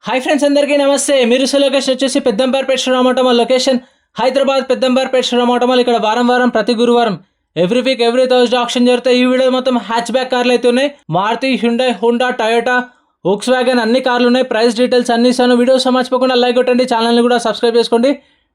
Hi friends, అందరికీ నమస్తే. మీరు లొకేషన్ వచ్చేసి పెద్దంబర్పేట శ్రీరామటమల్ లొకేషన్ హైదరాబాద్ పెద్దంబర్పేట శ్రీరామటమల్. ఇక్కడ వారం ప్రతి గురువారం every week every Thursday auction జరుగుతాయి. ఈ వీడియో మొత్తం హ్యాచ్ బ్యాక్ కార్లు అయితే ఉన్నాయి. Maruti, Hyundai, Honda, Toyota, Volkswagen అన్ని కార్లు ఉన్నాయి. ప్రైస్ డీటెయిల్స్ అన్ని ఇస్తాను. వీడియోస్ మర్చిపోకుండా లైక్ కొట్టండి, ఛానల్ని కూడా సబ్స్క్రైబ్ చేసుకోండి.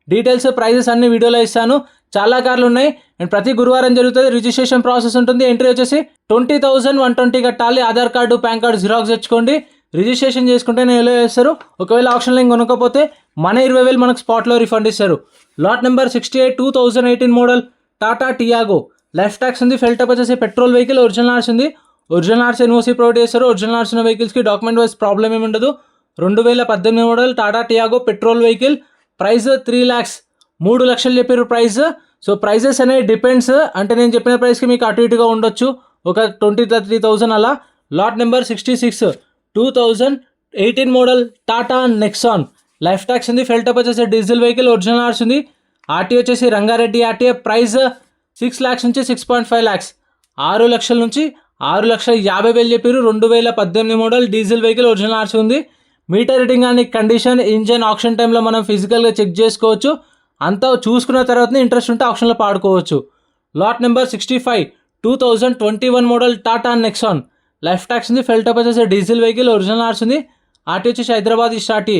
డీటెయిల్స్ ప్రైజెస్ అన్ని వీడియోలో ఇస్తాను. చాలా కార్లు ఉన్నాయి అండ్ ప్రతి గురువారం జరుగుతుంది. రిజిస్ట్రేషన్ ప్రాసెస్ ఉంటుంది. ఎంట్రీ వచ్చేసి 20,120 కట్టాలి. Aadhaar card, pan card xerox తెచ్చుకోండి. రిజిస్ట్రేషన్ చేసుకుంటే నేను ఎలా చేస్తారు. ఒకవేళ ఆప్షన్ లింక్ కొనకపోతే మన 20,000 మనకు స్పాట్లో రిఫండ్ ఇస్తారు. Lot number 68 2018 model Tata Tiago. Life tax ఉంది. ఫెల్టప్ వచ్చేసి పెట్రోల్ వెహికల్. ఒరిజినల్ ఆర్స్ ఉంది. ఒరిజినల్ ఆర్స్ ఎన్ఓసి ప్రొవైడ్ చేస్తారు. ఒరిజినల్ ఆర్స్ ఉన్న వెహికల్స్కి డాక్యుమెంట్ వైజ్ ప్రాబ్లం ఏమి ఉండదు. 2018 model Tata Tiago petrol vehicle. Price 3 lakhs, 3 లక్షలు చెప్పారు ప్రైస్. సో ప్రైజెస్ అనేవి డిపెండ్స్. అంటే నేను చెప్పిన ప్రైస్కి మీకు అటు ఇటుగా ఉండొచ్చు, ఒక 20,000-30,000 అలా. Lot number 66 2018 model Tata Nexon. Life tax ఉంది. ఫెల్టప్ వచ్చేసి డీజిల్ వెహికల్. ఒరిజినల్ ఆర్స్ ఉంది. ఆర్టీ వచ్చేసి రంగారెడ్డి ఆర్టీఏ. ప్రైస్ 6 lakhs నుంచి 6.5 lakhs, 6 లక్షల నుంచి 6,50,000 చెప్పారు. 2018 model diesel vehicle. Original RC ఉంది. మీటర్ రీడింగ్ అని కండిషన్, ఇంజన్ ఆప్షన్ టైంలో మనం ఫిజికల్గా చెక్ చేసుకోవచ్చు. అంతా చూసుకున్న తర్వాతనే ఇంట్రెస్ట్ ఉంటే ఆప్షన్లో పాడుకోవచ్చు. Lot number 65 2021 model Tata Nexon. Life tax ఉంది. ఫెల్టప్ వచ్చేసి డీజిల్ వెహికల్. ఒరిజినల్ ఆర్స్ ఉంది. ఆర్టీ వచ్చేసి హైదరాబాద్ స్టార్టీ.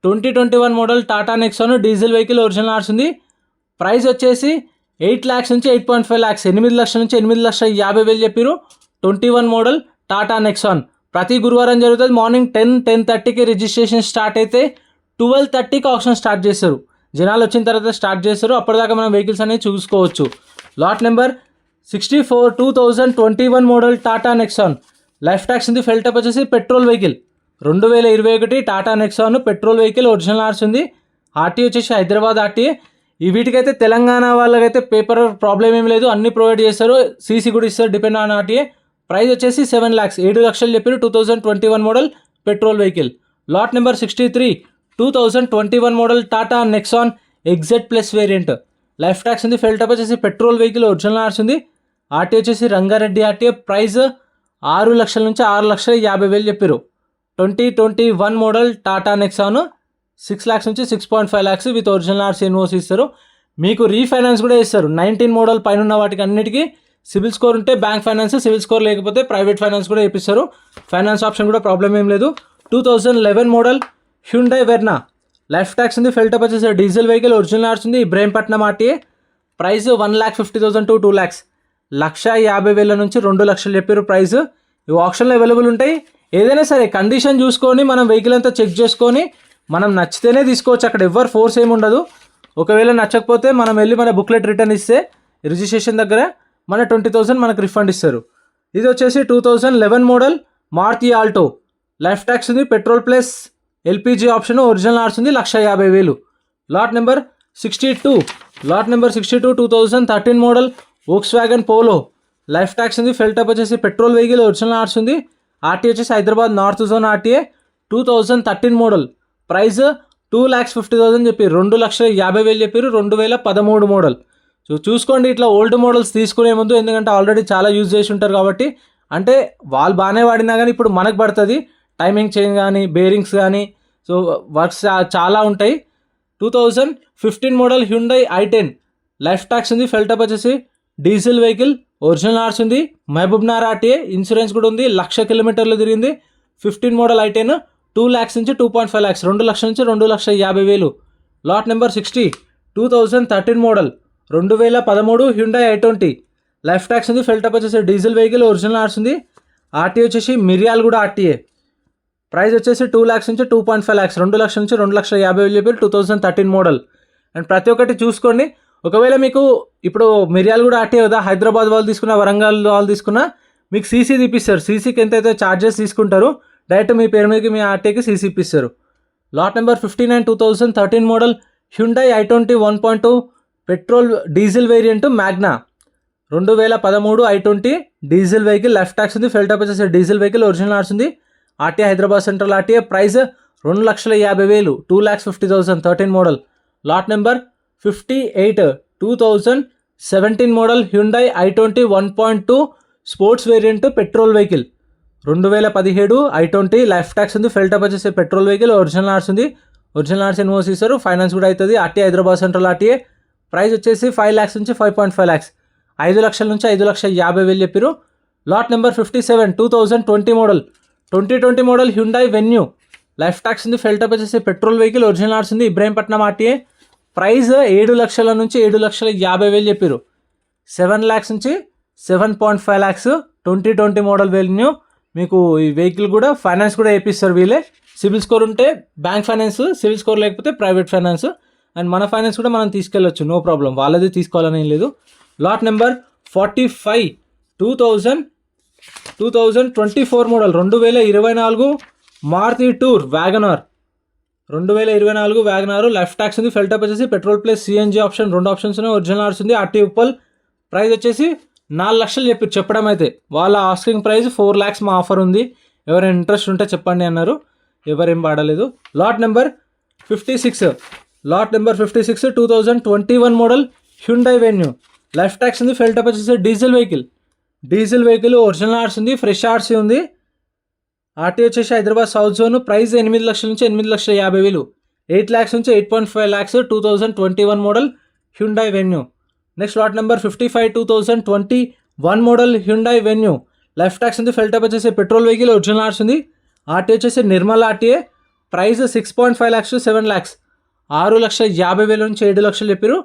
2021 model Tata Nexon diesel vehicle. Original RC ఉంది. ప్రైస్ వచ్చేసి 8 lakhs నుంచి 8.5 lakhs, 8 లక్షల నుంచి 8,50,000 చెప్పారు. 21 మోడల్ టాటా నెక్సాన్. ప్రతి గురువారం జరుగుతుంది. మార్నింగ్ 10-10:30కి రిజిస్ట్రేషన్ స్టార్ట్ అయితే 12:30కి ఆప్షన్ స్టార్ట్ చేస్తారు. జనాలు వచ్చిన తర్వాత స్టార్ట్ చేస్తారు. అప్పటిదాకా మనం వెహికల్స్ అనేవి చూసుకోవచ్చు. Lot number 64 2021 model Tata Nexon. Life tax ఉంది. ఫెల్టప్ వచ్చేసి petrol vehicle. 2021 Tata Nexon petrol vehicle. Original RC ఉంది. ఆర్టీ వచ్చేసి హైదరాబాద్ ఆర్టీఏ. ఈ వీటికైతే తెలంగాణ వాళ్ళకైతే పేపర్ ప్రాబ్లం ఏం లేదు, అన్ని ప్రొవైడ్ చేస్తారు. సీసీ కూడా ఇస్తారు డిపెండ్ ఆన్ ఆర్టీఏ. ప్రైస్ వచ్చేసి 7 lakhs, 7 లక్షలు చెప్పారు. 2021 model petrol vehicle. Lot number 63 2021 model Tata Nexon exert plus variant. Life tax ఉంది. ఫెల్టప్ వచ్చేసి పెట్రోల్ వెహికల్. ఒరిజినల్ ఆర్స్ ఉంది. ఆర్టీ వచ్చేసి రంగారెడ్డి ఆర్టీఏ. ప్రైస్ 6 లక్షల నుంచి 6,50,000 చెప్పారు. 2021 మోడల్ టాటా నెక్సాన్ 6 lakhs నుంచి 6.5 lakhs with original RC NOC ఇస్తారు. మీకు రీఫైనాన్స్ కూడా ఇస్తారు. 19 మోడల్ పైన ఉన్న వాటికి అన్నిటికీ సివిల్ స్కోర్ ఉంటే బ్యాంక్ ఫైనాన్స్, సివిల్ స్కోర్ లేకపోతే ప్రైవేట్ ఫైనాన్స్ కూడా ఇప్పిస్తారు. ఫైనాన్స్ ఆప్షన్ కూడా ప్రాబ్లం ఏం లేదు. 2011 model Hyundai Verna. Life tax ఉంది. ఫెల్టప్ వచ్చేసి డీజిల్ వెహికల్. ఒరిజినల్ ఆర్స్ ఉంది. Ibrahimpatnam RTA. Price 1,50,000 to 2 lakhs, 1,50,000 నుంచి 2 లక్షలు చెప్పారు ప్రైస్. ఇవి ఆప్షన్లో అవైలబుల్ ఉంటాయి. ఏదైనా సరే కండిషన్ చూసుకొని మనం వెహికల్ అంతా చెక్ చేసుకొని మనం నచ్చితేనే తీసుకోవచ్చు. అక్కడ ఎవరు ఫోర్స్ ఏమి ఉండదు. ఒకవేళ నచ్చకపోతే మనం వెళ్ళి మన బుక్లెట్ రిటర్న్ ఇస్తే రిజిస్ట్రేషన్ దగ్గర మన 20,000 మనకు రిఫండ్ ఇస్తారు. ఇది వచ్చేసి 2011 model Maruti Alto. Life tax ఉంది. Petrol plus LPG option. Original RC ఉంది. 1,50,000. Lot number 62 2013 model Volkswagen Polo. Life tax ఉంది. ఫెల్టప్ వచ్చేసి పెట్రోల్ వెహికల్. ఒరిజినల్ ఆర్స్ ఉంది. ఆర్టీ వచ్చేసి Hyderabad north zone RTA. 2013 model. Price 2,50,000 చెప్పారు. 2,50,000 చెప్పారు. 2013 మోడల్. సో చూసుకోండి, ఇట్లా ఓల్డ్ మోడల్స్ తీసుకునే ముందు, ఎందుకంటే ఆల్రెడీ చాలా యూజ్ చేసి ఉంటారు కాబట్టి. అంటే వాళ్ళు బాగానే వాడినా కానీ ఇప్పుడు మనకు పడుతుంది. టైమింగ్ చేంజ్ కానీ, బేరింగ్స్ కానీ, సో వర్క్స్ చాలా ఉంటాయి. 2015 model Hyundai i10. Life tax ఉంది. ఫెల్టప్ వచ్చేసి డీజిల్ వెహికల్. ఒరిజినల్ ఆర్స్ ఉంది. మహబూబ్నగర్ ఆర్టీఏ. ఇన్సూరెన్స్ కూడా ఉంది. 1,00,000 కిలోమీటర్లు తిరిగింది. 15 మోడల్ i10 2 lakhs నుంచి 2.5 lakhs, 2 లక్షల నుంచి 2,50,000. Lot number 60 2013 model 2013 Hyundai i20. Life tax ఉంది. ఫెల్టప్ వచ్చేసి డీజిల్ వెహికల్. ఒరిజినల్ ఆర్స్ ఉంది. ఆర్టీ వచ్చేసి మిర్యాల్ కూడా ఆర్టీఏ. ప్రైస్ వచ్చేసి 2 lakhs నుంచి 2.5 lakhs, 2 లక్షల నుంచి 2,50,000 చెప్పారు. 2013 మోడల్. అండ్ ప్రతి ఒక్కటి చూసుకోండి. ఒకవేళ మీకు ఇప్పుడు మిర్యాల్ కూడా ఆర్టీఏ కదా, హైదరాబాద్ వాళ్ళు తీసుకున్న, వరంగల్ వాళ్ళు తీసుకున్న, మీకు సీసీ తీపిస్తారు. సీసీకి ఎంతైతే ఛార్జెస్ తీసుకుంటారో డైరెక్ట్ మీ పేరు మీదకి మీ ఆర్టీకి సీసీ ఇప్పిస్తారు. Lot number 59 2013 model Hyundai i20 1.2 petrol diesel variant Magna. 2013 i20 diesel vehicle. Life tax ఉంది. ఫెల్టప్ వచ్చేసి డీజిల్ వెహికల్. ఒరిజినల్ ఆర్స్ ఉంది. RT Hyderabad central RTA. Price 2,50,000 2,50,000 13 model. Lot number 58 2017 model Hyundai i20 1.2 sports variant petrol vehicle. 2017 i20 life tax ఉంది. Fuel type వచ్చేసి petrol vehicle, original RC ఉంది. Original RC NOC ఇస్తారు, finance కూడా అవుతుంది. RTA Hyderabad central RTA. Price వచ్చేసి 5 lakhs నుంచి 5.5 lakhs, 5 లక్షల నుంచి 5,50,000 చెప్పారు. Lot number 57 2020 model, 2020 model Hyundai Venue. Life tax ఉంది. ఫెల్ టైప్ వచ్చేసి పెట్రోల్ వెహికల్, ఒరిజినల్ ఆర్స్ ఉంది. ఇబ్రాహీంపట్నం ఆర్టీఏ. ప్రైస్ 7 లక్షల నుంచి 7,50,000 చెప్పారు. 7 lakhs నుంచి 7.5 lakhs 2020 మోడల్ వెన్యూ. మీకు ఈ వెహికల్ కూడా ఫైనాన్స్ కూడా వేపిస్తారు వీళ్ళే. సివిల్ స్కోర్ ఉంటే బ్యాంక్ ఫైనాన్స్, సివిల్ స్కోర్ లేకపోతే ప్రైవేట్ ఫైనాన్స్. అండ్ మన ఫైనాన్స్ కూడా మనం తీసుకెళ్ళొచ్చు, నో ప్రాబ్లం, వాళ్ళది తీసుకోవాలని ఏం లేదు. Lot number 45 2024 model, 2024 Maruti tour Wagon R, 2024 Wagon R. Life tax ఉంది. ఫెల్ టైప్ వచ్చేసి petrol plus CNG option, 2 options ఉన్నాయి. ఒరిజినల్ ఆర్స్ ఉంది. ఆర్టీ ఉప్పల్. ప్రైస్ వచ్చేసి 4 లక్షలు చెప్పడం అయితే, వాళ్ళ ఆస్కింగ్ ప్రైస్ 4 lakhs. మా ఆఫర్ ఉంది, ఎవరైనా ఇంట్రెస్ట్ ఉంటే చెప్పండి అన్నారు, ఎవరేం పాడలేదు. Lot number 56 2021 model Hyundai Venue. Life tax ఉంది. ఫెల్ టైప్ వచ్చేసి డీజిల్ వెహికల్, ఒరిజినల్ ఆర్స్ ఉంది. ఫ్రెష్ ఆర్సీ ఉంది. ఆర్టీ వచ్చేసి హైదరాబాద్ సౌత్ జోన్. ప్రైస్ 8 లక్షల నుంచి 8,50,000, 8 lakhs నుంచి 8.5 lakhs 2021 model Hyundai venue. Next lot number 55 2021 model Hyundai Venue. Life tax ఉంది. Fuel type వచ్చేసి పెట్రోల్ వెహికల్, ఒరిజినల్ ఆర్స్ ఉంది. ఆర్టీ వచ్చేసి Nirmal RTA. Price 6.5 lakhs to 7 lakhs, 6,50,000 నుంచి 7 లక్షలు చెప్పారు.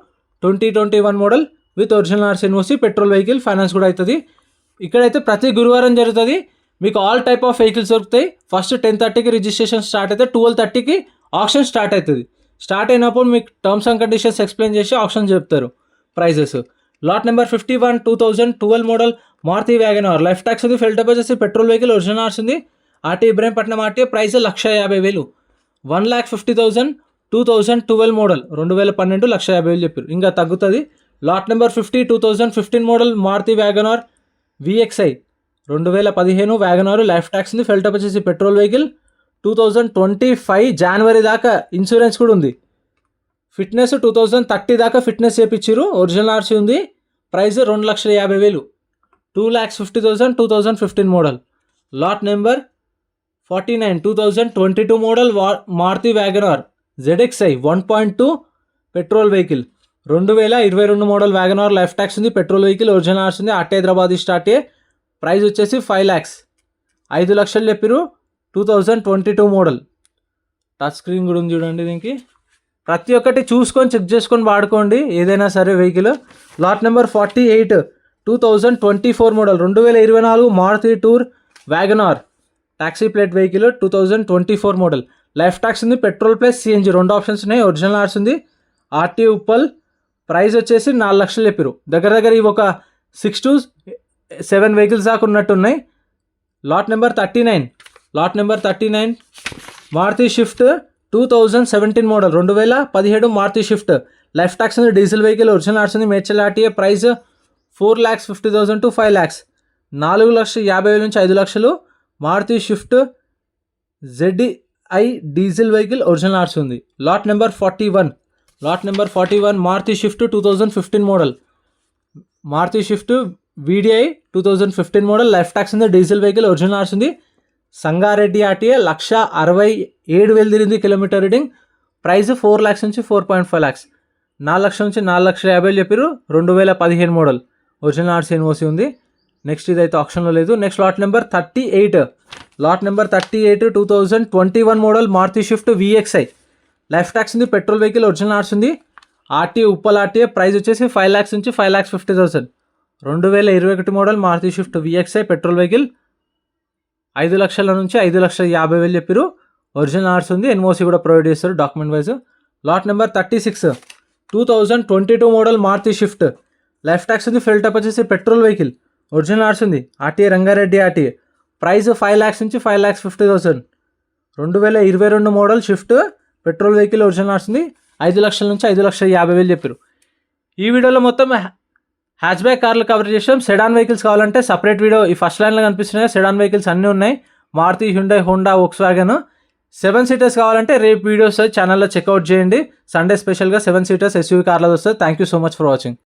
2021 model with original RC NOC, petrol vehicle, finance కూడా అవుతుంది. ఇక్కడైతే ప్రతి గురువారం జరుగుతుంది. మీకు ఆల్ టైప్ ఆఫ్ వెహికల్స్ దొరుకుతాయి. ఫస్ట్ 10:30కి రిజిస్ట్రేషన్ స్టార్ట్ అయితే 12:30కి ఆప్షన్ స్టార్ట్ అవుతుంది. స్టార్ట్ అయినప్పుడు మీకు టర్మ్స్ అండ్ కండిషన్స్ ఎక్స్ప్లెయిన్ చేసి ఆప్షన్ చెప్తారు prices. Lot number 51 2012 model Maruti Wagon R. Life tax ఉంది. ఫెల్ టైప్ వచ్చేసి పెట్రోల్ వెహికల్, ఒరిజినల్ ఆర్స్ ఉంది. RT Ibrahimpatnam RT. Price 1,50,000, 1,50,000 2012 model, 2012 1,50,000 చెప్పారు, ఇంకా తగ్గుతుంది. Lot number 50 2015 model Maruti Wagon R VXi, 2015 Wagon R. Life tax ఉంది. ఫెల్ టైప్ వచ్చేసి పెట్రోల్ వెహికల్. 2025 జనవరి దాకా ఇన్సూరెన్స్ కూడా ఉంది. ఫిట్నెస్ 2030 దాకా ఫిట్నెస్ చేయించారు. ఒరిజినల్ ఆర్సీ ఉంది. Price 2,50,000, 2,50,000 2015 model. Lot number 49 2022 model Maruti Wagon R ZXi 1.2 petrol vehicle, 2022 model Wagon R. Life tax ఉంది. పెట్రోల్ వెహికల్, ఒరిజినల్ ఆర్స్ ఉంది. RT Hyderabad start. ప్రైస్ వచ్చేసి 5 lakhs, 5 లక్షలు చెప్పారు. 2022 మోడల్. టచ్ స్క్రీన్ కూడా ఉంది చూడండి. దీనికి ప్రతి ఒక్కటి చూసుకొని చెక్ చేసుకొని వాడుకోండి ఏదైనా సరే vehicle. Lot number 48 2024 model, 2024 Maruti tour Wagon R taxi plate vehicle, 2024 model. Life tax ఉంది. పెట్రోల్ ప్లస్ సిఎన్జీ 2 ఆప్షన్స్ ఉన్నాయి. ఒరిజినల్ ఆర్స్ ఉంది. ఆర్టీ ఉప్పల్. ప్రైస్ వచ్చేసి 4 లక్షలు చెప్పారు. దగ్గర ఇవి ఒక 6 to 7 వెహికల్స్ దాకా ఉన్నట్టున్నాయి. Lot number 39 Maruti Swift 2017 model, 2017 Maruti Swift. Life tax ఉంది. డీజిల్ వెహికల్, ఒరిజినల్ ఆర్స్ ఉంది. Medchal RTA. Price 4,50,000 to 5 lakhs, 4,50,000 నుంచి 5 లక్షలు. Maruti Swift ZI diesel vehicle, original RC ఉంది. Lot number 41 Maruti Swift 2015 model, Maruti Swift VDI 2015 model. Life tax ఉంది. Diesel vehicle, original RC ఉంది. Sangareddy RTA. 1,67,000 తిరిగింది kilometre reading. Price 4 lakhs నుంచి 4.5 lakhs, 4 లక్షల నుంచి 4,50,000 చెప్పారు. 2015 మోడల్, ఒరిజినల్ ఆర్స్ ఎన్ఓసి ఉంది. నెక్స్ట్ ఇదైతే ఆప్షన్లో లేదు. Next lot number 38 2021 model Maruti Swift VXI. Life tax ఉంది. పెట్రోల్ వెహికల్, ఒరిజినల్ ఆర్స్ ఉంది. RT Uppal RTA. ప్రైస్ వచ్చేసి 5 lakhs నుంచి 5,50,000. 2021 model Maruti Swift VXI petrol vehicle, 5 లక్షల నుంచి 5,50,000 చెప్పారు. ఒరిజినల్ ఆర్స్ ఉంది. ఎన్ఓసి కూడా ప్రొవైడ్ చేస్తారు document wise. Lot number 36 2022 model Maruti Swift. Life tax ఉంది. ఫెల్ టైప్ వచ్చేసి పెట్రోల్ వెహికల్, ఒరిజినల్ ఆర్స్ ఉంది. RTA Rangareddy RTA. Price 5 lakhs నుంచి 5,50,000. 2022 model Swift petrol vehicle, original RC ఉంది. 5 లక్షల నుంచి 5,50,000 చెప్పారు. ఈ వీడియోలో మొత్తం హ్యాచ్ బ్యాక్ కార్లు కవర్ చేసాం. సెడాన్ వెహికల్స్ కావాలంటే సపరేట్ వీడియో ఈ ఫస్ట్ లైన్లో కనిపిస్తున్నాయి. సెడాన్ వెహికల్స్ అన్నీ ఉన్నాయి. Maruti, Hyundai, Honda, Volkswagen. 7 seaters కావాలంటే రేపు వీడియోస్ ఛానల్లో చెక్అవుట్ చేయండి. సండే స్పెషల్గా 7 seaters SUV కార్లో వస్తుంది. Thank you so much for watching.